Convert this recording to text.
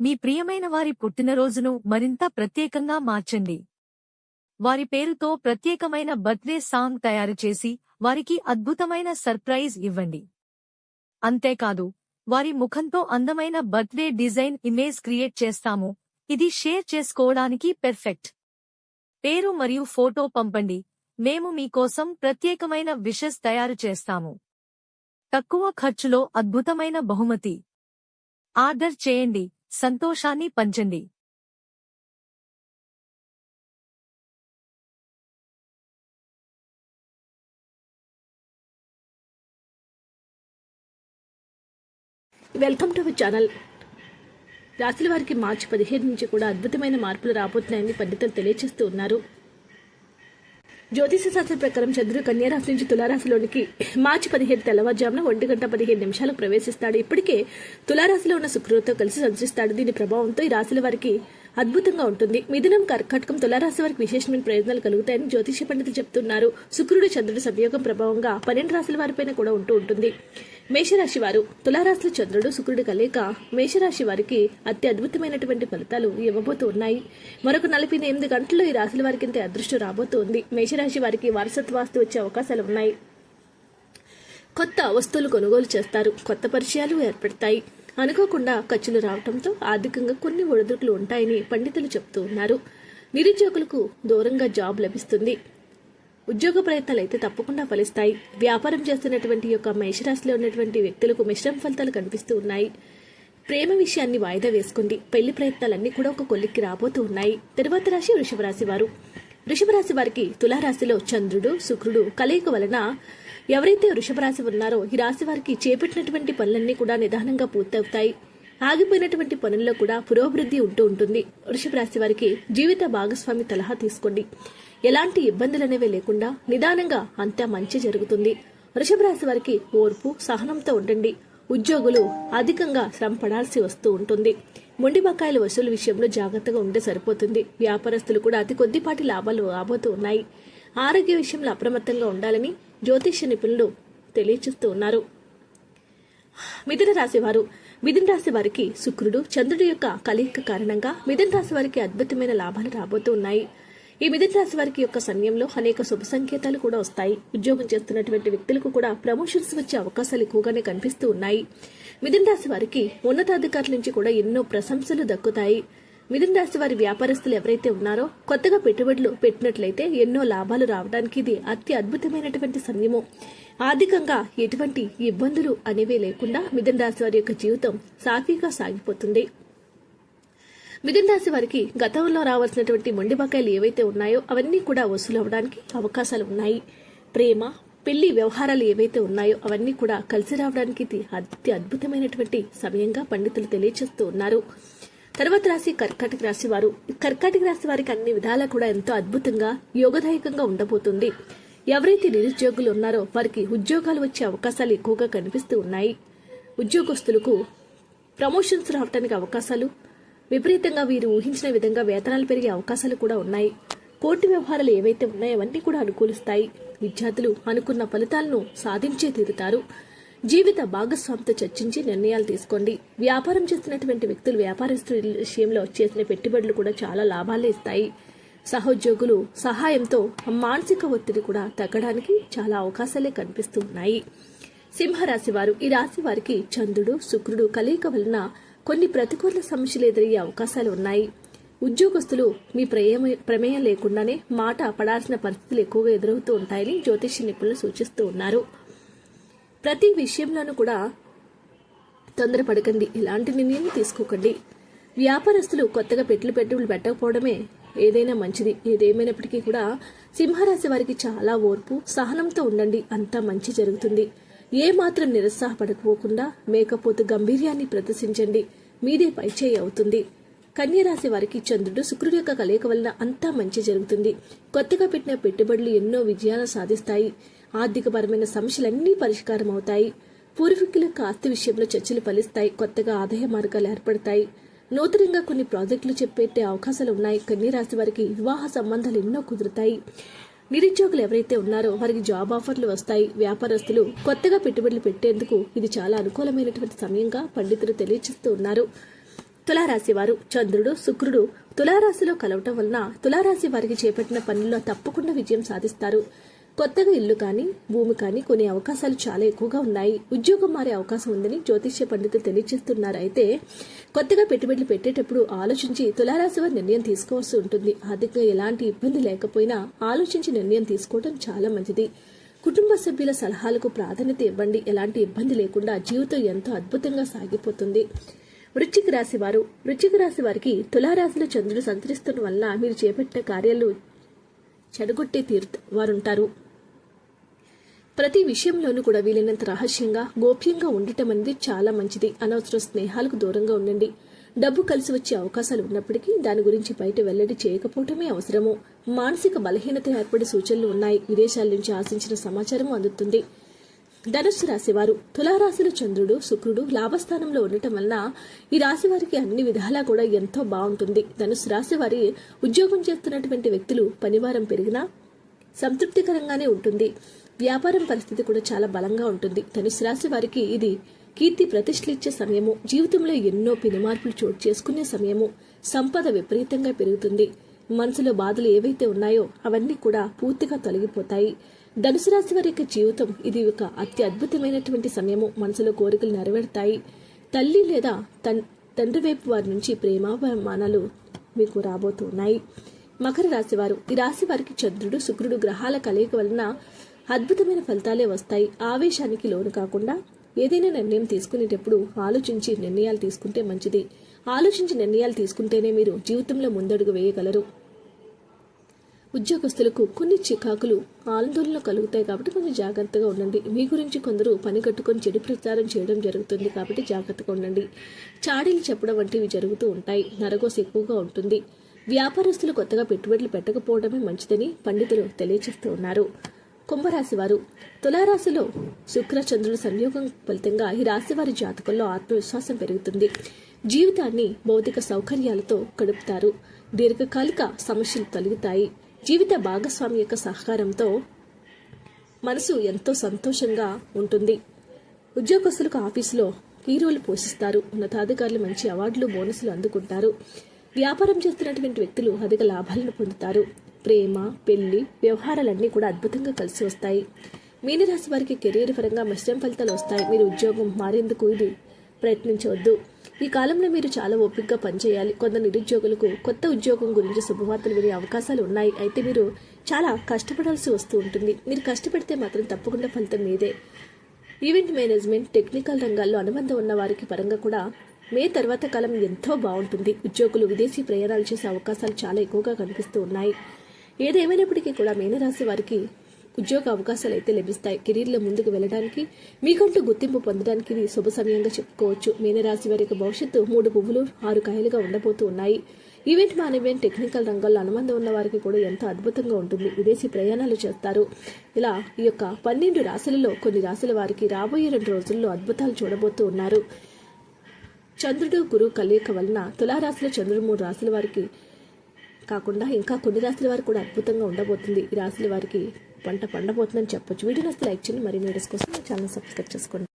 మీ ప్రియమైన వారి పుట్టినరోజును మరింత ప్రత్యేకంగా మార్చండి. వారి పేరుతో ప్రత్యేకమైన బర్త్డే సాంగ్ తయారుచేసి వారికి అద్భుతమైన సర్ప్రైజ్ ఇవ్వండి. అంతేకాదు, వారి ముఖంతో అందమైన బర్త్డే డిజైన్ ఇమేజ్ క్రియేట్ చేస్తాము. ఇది షేర్ చేసుకోవడానికి పెర్ఫెక్ట్. పేరు మరియు ఫోటో పంపండి. మేము మీకోసం ప్రత్యేకమైన విషెస్ తయారు చేస్తాము. తక్కువ ఖర్చులో అద్భుతమైన బహుమతి. ఆర్డర్ చేయండి, సంతోషాన్ని పంచండి. Welcome to our channel. రాశుల వారికి మార్చి 15 నుంచి కూడా అద్భుతమైన మార్పులు రాబోతున్నాయని పండితులు తెలియజేస్తూ ఉన్నారు. జ్యోతిష శాస్త్రం ప్రకారం చంద్రుడు కన్యా రాశి నుంచి తులారాశిలోనికి మార్చి 15 తెల్లవారుజామున 1:15 ప్రవేశిస్తాడు. ఇప్పటికే తులారాశిలో ఉన్న శుక్రుడితో కలిసి సంచరిస్తాడు. దీని ప్రభావంతో ఈ రాశుల వారికి అద్భుతంగా ఉంటుంది. మిథునం, కర్కాటకం, తులారాశి వారికి విశేషమైన ప్రయోజనాలు కలుగుతాయని జ్యోతిష పండితులు చెప్తున్నారు. శుక్రుడు చంద్రుడి సంయోగం ప్రభావంగా 12 రాశుల వారిపైన కూడా ఉంటూ ఉంటుంది. మేషరాశి వారు, తులారాశిలో చంద్రుడు శుక్రుడు కలయిక మేషరాశి వారికి అతి అద్భుతమైనటువంటి ఫలితాలు ఇవ్వబోతూ ఉన్నాయి. మరొక 48 గంటల్లో ఈ రాశుల వారికి ఇంత అదృష్టం రాబోతూ ఉంది. మేషరాశి వారికి వారసత్వాస్తు వచ్చే అవకాశాలు ఉన్నాయి. కొత్త వస్తువులు కొనుగోలు చేస్తారు. కొత్త పరిచయాలు ఏర్పడతాయి. అనుకోకుండా ఖర్చులు రావడంతో ఆర్థికంగా కొన్ని ఒడిదుడుకులు ఉంటాయని పండితులు చెబుతూ ఉన్నారు. నిరుద్యోగులకు దూరంగా జాబ్ లభిస్తుంది. ఉద్యోగ ప్రయత్నాలు అయితే తప్పకుండా ఫలిస్తాయి. వ్యాపారం చేస్తున్నటువంటి యొక్క మేషరాశిలో ఉన్నటువంటి వ్యక్తులకు మిశ్రమ ఫలితాలు కనిపిస్తూ ఉన్నాయి. ప్రేమ విషయాన్ని వాయిదా వేసుకుంది. పెళ్లి ప్రయత్నాలన్నీ కూడా ఒక కొలిక్కి రాబోతూ ఉన్నాయి. తరువాత రాశి వృషభ రాశి వారు. వృషభ రాశి వారికి తులారాశిలో చంద్రుడు శుక్రుడు కలయిక వలన ఎవరైతే వృషభ రాశి ఉన్నారో ఈ రాశి వారికి చేపట్టినటువంటి పనులన్నీ కూడా నిదానంగా పూర్తవుతాయి. ఆగిపోయినటువంటి పనుల్లో కూడా పురోభివృద్ధి ఉంటూ ఉంటుంది. వృషభ రాశి వారికి జీవిత భాగస్వామి సలహా తీసుకోండి. ఎలాంటి ఇబ్బందులనేవి లేకుండా నిదానంగా అంతా మంచి జరుగుతుంది. వృషభ రాశి వారికి ఓర్పు సహనంతో ఉండండి. ఉద్యోగులు అధికంగా శ్రమ పడాల్సి వస్తూ ఉంటుంది. మొండి బకాయిల వసూలు విషయంలో జాగ్రత్తగా ఉంటే సరిపోతుంది. వ్యాపారస్తులు కూడా అతి కొద్దిపాటి లాభాలు రాబోతూ ఉన్నాయి. ఆరోగ్య విషయంలో అప్రమత్తంగా ఉండాలని జ్యోతిష నిపుణులు తెలియజేస్తూ ఉన్నారు. మిథున రాశి వారు, మిథున రాశి వారికి శుక్రుడు చంద్రుడి యొక్క కలయిక కారణంగా మిథున రాశి వారికి అద్భుతమైన లాభాలు రాబోతూ ఉన్నాయి. ఈ మిథున రాశి వారికి యొక్క సమయంలో అనేక శుభ సంకేతాలు కూడా వస్తాయి. ఉద్యోగం చేస్తున్నటువంటి వ్యక్తులకు కూడా ప్రమోషన్స్ వచ్చే అవకాశాలు ఎక్కువగానే కనిపిస్తూ ఉన్నాయి. మిథున రాశి వారికి ఉన్నతాధికారుల నుంచి కూడా ఎన్నో ప్రశంసలు దక్కుతాయి. మిథున రాశి వారి వ్యాపారస్తులు ఎవరైతే ఉన్నారో కొత్తగా పెట్టుబడులు పెట్టినట్లయితే ఎన్నో లాభాలు రావడానికి ఇది అతి అద్భుతమైనటువంటి సమయము. ఆర్థికంగా ఎటువంటి ఇబ్బందులు అనేవి లేకుండా మిథున రాశి వారి యొక్క జీవితం సాఫీగా సాగిపోతుంది. మిథున రాశి వారికి గతంలో రావాల్సినటువంటి మొండి బకాయిలు ఏవైతే ఉన్నాయో అవన్నీ కూడా వసూలు అవడానికి అవకాశాలు ఉన్నాయి. ప్రేమ, పెళ్లి వ్యవహారాలు ఏవైతే ఉన్నాయో అవన్నీ కూడా కలిసి రావడానికి ఇది అతి అద్భుతమైనటువంటి సమయంగా పండితులు తెలియజేస్తూ ఉన్నారు. తర్వాత రాశి కర్కాటక రాశి వారు. కర్కాటక రాశి వారికి అన్ని విధాలా కూడా ఎంతో అద్భుతంగా యోగదాయకంగా ఉండబోతుంది. ఎవరైతే నిరుద్యోగులు ఉన్నారో వారికి ఉద్యోగాలు వచ్చే అవకాశాలు ఎక్కువగా కనిపిస్తూ ఉన్నాయి. ఉద్యోగస్తులకు ప్రమోషన్స్ రావడానికి అవకాశాలు, విపరీతంగా వీరు ఊహించిన విధంగా వేతనాలు పెరిగే అవకాశాలు కూడా ఉన్నాయి. కోర్టు వ్యవహారాలు ఏవైతే ఉన్నాయో అవన్నీ కూడా అనుకూలిస్తాయి. విద్యార్థులు అనుకున్న ఫలితాలను సాధించే తీరుతారు. జీవిత భాగస్వామితో చర్చించి నిర్ణయాలు తీసుకోండి. వ్యాపారం చేస్తున్నటువంటి వ్యక్తులు వ్యాపారస్తుల విషయంలో చేసిన పెట్టుబడులు కూడా చాలా లాభాలే ఇస్తాయి. సహోద్యోగులు సహాయంతో మానసిక ఒత్తిడి కూడా తగ్గడానికి చాలా అవకాశాలే కనిపిస్తూ ఉన్నాయి. సింహరాశి వారు, ఈ రాశి వారికి చంద్రుడు శుక్రుడు కలయిక వలన కొన్ని ప్రతికూల సమస్యలు ఎదురయ్యే అవకాశాలు ఉన్నాయి. ఉద్యోగస్తులు మీ ప్రమేయం లేకుండానే మాట పడాల్సిన పరిస్థితులు ఎక్కువగా ఎదురవుతూ ఉంటాయని జ్యోతిష నిపుణులు సూచిస్తూ ఉన్నారు. ప్రతి విషయంలోనూ కూడా తొందరపడకండి, ఎలాంటి నిర్ణయం తీసుకోకండి. వ్యాపారస్తులు కొత్తగా పెట్టుబడులు పెట్టకపోవడమే ఏదైనా మంచిది. ఏదేమైనప్పటికీ కూడా సింహరాశి వారికి చాలా ఓర్పు సహనంతో ఉండండి, అంతా మంచి జరుగుతుంది. ఏ మాత్రం నిరుత్సాహపడకపోకుండా మేకపోతు గంభీర్యాన్ని ప్రదర్శించండి, మీదే పైచేయి అవుతుంది. కన్యరాశి వారికి చంద్రుడు శుక్రుడు యొక్క కలయిక వలన అంతా మంచి జరుగుతుంది. కొత్తగా పెట్టిన పెట్టుబడులు ఎన్నో విజయాలు సాధిస్తాయి. ఆర్థికపరమైన సమస్యలన్నీ పరిష్కారం అవుతాయి. పూర్వీకుల ఆస్తి విషయంలో చర్చలు ఫలిస్తాయి. కొత్తగా ఆదాయ మార్గాలు ఏర్పడతాయి. నూతనంగా కొన్ని ప్రాజెక్టులు చెప్పేట్టే అవకాశాలు ఉన్నాయి. కన్యరాశి వారికి వివాహ సంబంధాలు ఎన్నో కుదురుతాయి. నిరుద్యోగులు ఎవరైతే ఉన్నారో వారికి జాబ్ ఆఫర్లు వస్తాయి. వ్యాపారస్తులు కొత్తగా పెట్టుబడులు పెట్టేందుకు ఇది చాలా అనుకూలమైనటువంటి సమయంగా పండితులు తెలియజేస్తూ ఉన్నారు. తులారాశి వారు చంద్రుడు శుక్రుడు తులారాశిలో కలవటం వలన తులారాశి వారికి చేపట్టిన పనుల్లో తప్పకుండా విజయం సాధిస్తారు. కొత్తగా ఇల్లు కానీ భూమి కానీ కొనే అవకాశాలు చాలా ఎక్కువగా ఉన్నాయి. ఉద్యోగం మారే అవకాశం ఉందని జ్యోతిష్య పండితులు తెలియజేస్తున్నారు. అయితే కొత్తగా పెట్టుబడులు పెట్టేటప్పుడు ఆలోచించి తులారాశి వారు నిర్ణయం తీసుకోవాల్సి ఉంటుంది. ఆర్థికంగా ఎలాంటి ఇబ్బంది లేకపోయినా ఆలోచించి నిర్ణయం తీసుకోవడం చాలా మంచిది. కుటుంబ సభ్యుల సలహాలకు ప్రాధాన్యత ఇవ్వండి. ఎలాంటి ఇబ్బంది లేకుండా జీవితం ఎంతో అద్భుతంగా సాగిపోతుంది. వృశ్చిక రాశి వారు వారికి తులారాశిలో చంద్రుడు సంచరిస్తున్న వల్ల మీరు చేపట్టిన కార్యాలు చెడగొట్టే వారుంటారు. ప్రతి విషయంలోనూ కూడా వీలైనంత రహస్యంగా గోప్యంగా ఉండటం అనేది చాలా మంచిది. అనవసర స్నేహాలకు దూరంగా ఉండండి. డబ్బు కలిసి వచ్చే అవకాశాలు ఉన్నప్పటికీ దాని గురించి బయట వెల్లడి చేయకపోవటమే అవసరము. మానసిక బలహీనత ఏర్పడే సూచనలు ఉన్నాయి. విదేశాల నుంచి ఆశించిన సమాచారం అందుతుంది. ధనుస్సు రాశివారు తులారాశిలో చంద్రుడు శుక్రుడు లాభస్థానంలో ఉండటం వలన ఈ రాశి వారికి అన్ని విధాలా కూడా ఎంతో బాగుంటుంది. ధనుస్సు రాశి వారి ఉద్యోగం చేస్తున్నటువంటి వ్యక్తులు పనివారం పెరిగినా సంతృప్తికరంగానే ఉంటుంది. వ్యాపారం పరిస్థితి కూడా చాలా బలంగా ఉంటుంది. ధనుస్సు రాశి వారికి ఇది కీర్తి ప్రతిష్టలు ఇచ్చే సమయము. జీవితంలో ఎన్నో పెనుమార్పులు చోటు చేసుకునే సమయము. సంపద విపరీతంగా పెరుగుతుంది. మనసులో బాధలు ఏవైతే ఉన్నాయో అవన్నీ కూడా పూర్తిగా తొలగిపోతాయి. ధనుసు రాశి వారి యొక్క జీవితం ఇది ఒక అత్యద్భుతమైనటువంటి సమయము. మనసులో కోరికలు నెరవేరుతాయి. తల్లి లేదా తండ్రి వైపు వారి నుంచి ప్రేమాభిమానాలు మీకు రాబోతున్నాయి. మకర రాశి వారు ఈ రాశి వారికి చంద్రుడు శుక్రుడు గ్రహాల కలయిక వలన అద్భుతమైన ఫలితాలే వస్తాయి. ఆవేశానికి లోను కాకుండా ఏదైనా నిర్ణయం తీసుకునేటప్పుడు ఆలోచించి నిర్ణయాలు తీసుకుంటే మంచిది. ఆలోచించి నిర్ణయాలు తీసుకుంటేనే మీరు జీవితంలో ముందడుగు వేయగలరు. ఉద్యోగస్తులకు కొన్ని చికాకులు ఆందోళనలు కలుగుతాయి కాబట్టి కొంచెం జాగ్రత్తగా ఉండండి. మీ గురించి కొందరు పని కట్టుకొని చెడు ప్రచారం చేయడం జరుగుతుంది కాబట్టి జాగ్రత్తగా ఉండండి. చాడీలు చెప్పడం వంటివి జరుగుతూ ఉంటాయి. నరగోస ఎక్కువగా ఉంటుంది. వ్యాపారస్తులు కొత్తగా పెట్టుబడులు పెట్టకపోవడమే మంచిదని పండితులు తెలియజేస్తూ ఉన్నారు. కుంభరాశి వారు తులారాశిలో శుక్ర చంద్రుల సంయోగం ఫలితంగా ఈ రాశి వారి జాతకంలో ఆత్మవిశ్వాసం పెరుగుతుంది. జీవితాన్ని భౌతిక సౌకర్యాలతో గడుపుతారు. దీర్ఘకాలిక సమస్యలు తొలగుతాయి. జీవిత భాగస్వామి యొక్క సహకారంతో మనసు ఎంతో సంతోషంగా ఉంటుంది. ఉద్యోగస్తులకు ఆఫీసులో కీ రోల్ పోషిస్తారు. ఉన్నతాధికారులు మంచి అవార్డులు బోనసులు అందుకుంటారు. వ్యాపారం చేస్తున్నటువంటి వ్యక్తులు అధిక లాభాలను పొందుతారు. ప్రేమ పెళ్లి వ్యవహారాలన్నీ కూడా అద్భుతంగా కలిసి వస్తాయి. మీనరాశి వారికి కెరీర్ పరంగా మిశ్రమ ఫలితాలు వస్తాయి. మీరు ఉద్యోగం మారేందుకు ఇది ప్రయత్నించవద్దు. ఈ కాలంలో మీరు చాలా ఓపికగా పనిచేయాలి. కొందరు నిరుద్యోగులకు కొత్త ఉద్యోగం గురించి శుభవార్తలు వినే అవకాశాలు ఉన్నాయి. అయితే మీరు చాలా కష్టపడాల్సి వస్తూ ఉంటుంది. మీరు కష్టపడితే మాత్రం తప్పకుండా ఫలితం మీదే. ఈవెంట్ మేనేజ్మెంట్ టెక్నికల్ రంగాల్లో అనుబంధం ఉన్న వారికి పరంగా కూడా మే తర్వాత కాలం ఎంతో బాగుంటుంది. ఉద్యోగులు విదేశీ ప్రయాణాలు చేసే అవకాశాలు చాలా ఎక్కువగా కనిపిస్తూ ఉన్నాయి. ఏదేమైనప్పటికీ కూడా మీనరాశి వారికి ఉద్యోగ అవకాశాలు అయితే లభిస్తాయి. కెరీర్లో ముందుకు వెళ్ళడానికి మీకంటూ గుర్తింపు పొందడానికి ఇది శుభ సమయంగా చెప్పుకోవచ్చు. మీనరాశి వారి యొక్క భవిష్యత్తు 3 పువ్వులు 6 కాయలుగా ఉండబోతూ ఉన్నాయి. ఈవెంట్ మేనేజ్మెంట్ టెక్నికల్ రంగాల్లో అనుబంధం ఉన్న వారికి కూడా ఎంతో అద్భుతంగా ఉంటుంది. విదేశీ ప్రయాణాలు చేస్తారు. ఇలా ఈ యొక్క 12 రాశులలో కొన్ని రాశుల వారికి రాబోయే 2 రోజుల్లో అద్భుతాలు చూడబోతూ ఉన్నారు. చంద్రుడు గురు కలయిక వలన తులారాశిలో చంద్రుడు 3 రాశుల వారికి కాకుండా ఇంకా కొన్ని రాశుల వారికి కూడా అద్భుతంగా ఉండబోతుంది. ఈ రాశుల వారికి పంట పండబోతుందని చెప్పొచ్చు. వీడియో నచ్చితే లైక్ చేయండి. మరిన్ని వీడియోస్ కోసం ఛానల్ సబ్స్క్రైబ్ చేసుకోండి.